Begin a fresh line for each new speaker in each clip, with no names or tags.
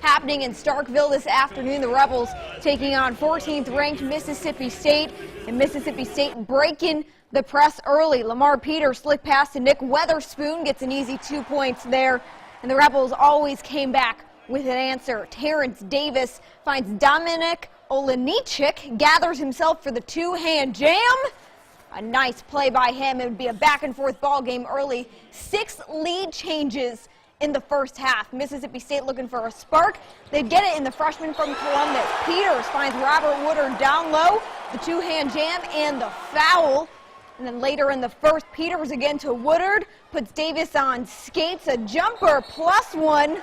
happening in Starkville this afternoon. The Rebels taking on 14th ranked Mississippi State, and Mississippi State breaking the press early. Lamar Peters slick pass to Nick Weatherspoon, gets an easy 2 points there, and the Rebels always came back with an answer. Terrence Davis finds Dominic Olenichik, gathers himself for the two-hand jam. A nice play by him. It would be a back-and-forth ball game early. 6 lead changes in the first half. Mississippi State looking for a spark. They'd get it in the freshman from Columbus. Peters finds Robert Woodard down low. The two-hand jam and the foul. And then later in the first, Peters again to Woodard. Puts Davis on skates. A jumper +1.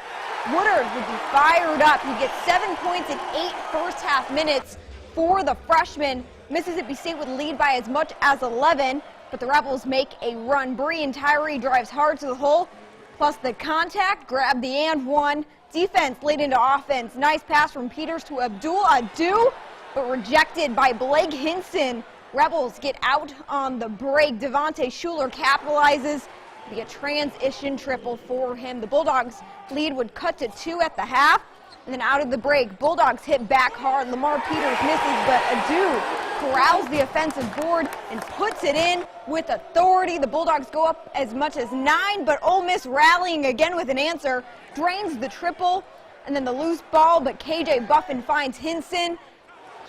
Woodard would be fired up. He gets 7 points in 8 first-half minutes for the freshman. Mississippi State would lead by as much as 11, but the Rebels make a run. Breein Tyree drives hard to the hole, plus the contact, grab the and one. Defense laid into offense. Nice pass from Peters to Abdul Adu, but rejected by Blake Hinson. Rebels get out on the break. Devontae Schuler capitalizes. Be a transition triple for him. The Bulldogs lead would cut to 2 at the half. And then out of the break, Bulldogs hit back hard. Lamar Peters misses, but Adu corrals the offensive board and puts it in with authority. The Bulldogs go up as much as 9, but Ole Miss rallying again with an answer. Drains the triple, and then the loose ball, but KJ Buffin finds Hinson.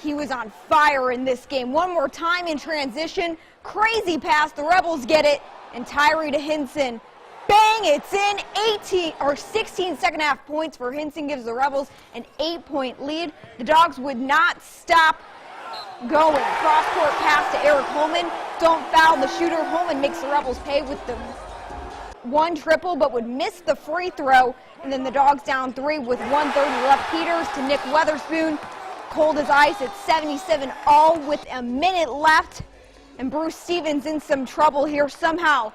He was on fire in this game. One more time in transition. Crazy pass. The Rebels get it, and Tyree to Hinson. Bang, it's in. 16 second half points for Hinson gives the Rebels an 8-point lead. The Dogs would not stop going. Cross-court pass to Eric Holman. Don't foul the shooter. Holman makes the Rebels pay with the 1 triple, but would miss the free throw. And then the Dogs down 3 with 1:30 left. Peters to Nick Weatherspoon. Cold as ice at 77 all with a minute left. And Bruce Stevens in some trouble here somehow.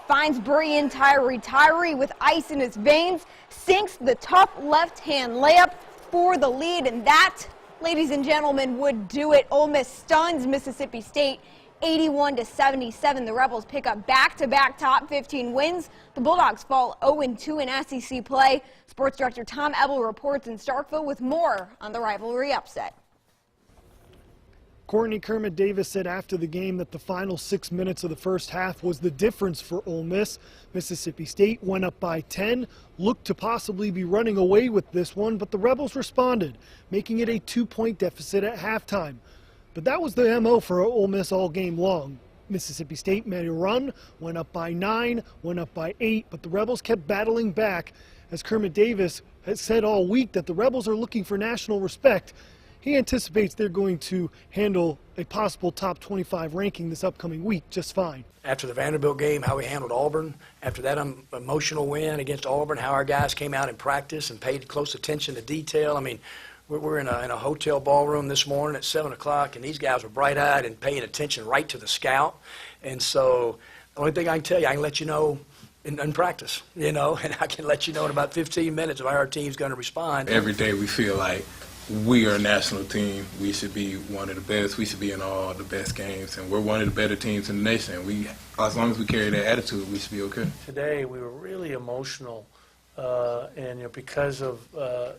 Finds Breein Tyree. Tyree with ice in his veins sinks the tough left-hand layup for the lead, and that, ladies and gentlemen, would do it. Ole Miss stuns Mississippi State 81-77. The Rebels pick up back-to-back top 15 wins. The Bulldogs fall 0-2 in SEC play. Sports Director Tom Ebel reports in Starkville with more on the rivalry upset.
Courtney Kermit Davis said after the game that the final 6 minutes of the first half was the difference for Ole Miss. Mississippi State went up by 10, looked to possibly be running away with this one, but the Rebels responded, making it a 2-point deficit at halftime. But that was the MO for Ole Miss all game long. Mississippi State made a run, went up by 9, went up by 8, but the Rebels kept battling back. As Kermit Davis has said all week that the Rebels are looking for national respect, he anticipates they're going to handle a possible top 25 ranking this upcoming week just fine.
After the Vanderbilt game, how we handled Auburn, after that emotional win against Auburn, how our guys came out in practice and paid close attention to detail. I mean, we're in a hotel ballroom this morning at 7 o'clock, and these guys were bright-eyed and paying attention right to the scout. And so the only thing I can tell you, I can let you know in practice, you know, and I can let you know in about 15 minutes if our team's going to respond.
Every day we feel like we are a national team. We should be one of the best. We should be in all the best games, and we're one of the better teams in the nation. As long as we carry that attitude, we should be okay.
Today we were really emotional, and because of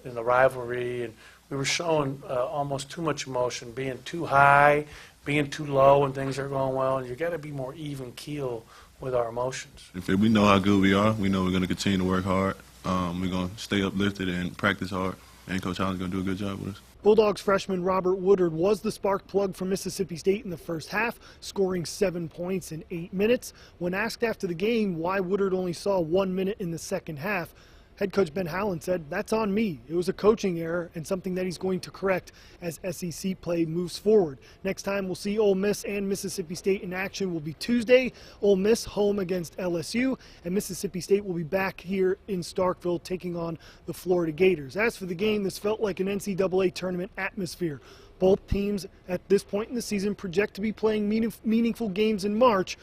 in the rivalry, and we were showing almost too much emotion, being too high, being too low when things are going well, and you got to be more even keel with our emotions.
If we know how good we are, we know we're going to continue to work hard. We're going to stay uplifted and practice hard. And Coach Allen's going to do a good job with us.
Bulldogs freshman Robert Woodard was the spark plug for Mississippi State in the first half, scoring 7 points in 8 minutes. When asked after the game why Woodard only saw 1 minute in the second half, head coach Ben Howland said, "That's on me. It was a coaching error and something that he's going to correct as SEC play moves forward." Next time we'll see Ole Miss and Mississippi State in action will be Tuesday. Ole Miss home against LSU, and Mississippi State will be back here in Starkville taking on the Florida Gators. As for the game, this felt like an NCAA tournament atmosphere. Both teams at this point in the season project to be playing meaningful games in March.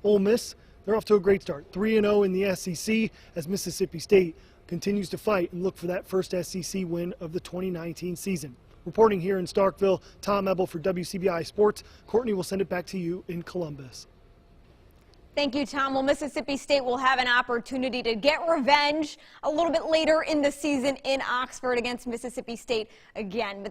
Ole Miss, they're off to a great start, 3-0 in the SEC, as Mississippi State continues to fight and look for that first SEC win of the 2019 season. Reporting here in Starkville, Tom Ebel for WCBI Sports. Courtney will send it back to you in Columbus.
Thank you, Tom. Well, Mississippi State will have an opportunity to get revenge a little bit later in the season in Oxford against Mississippi State again. But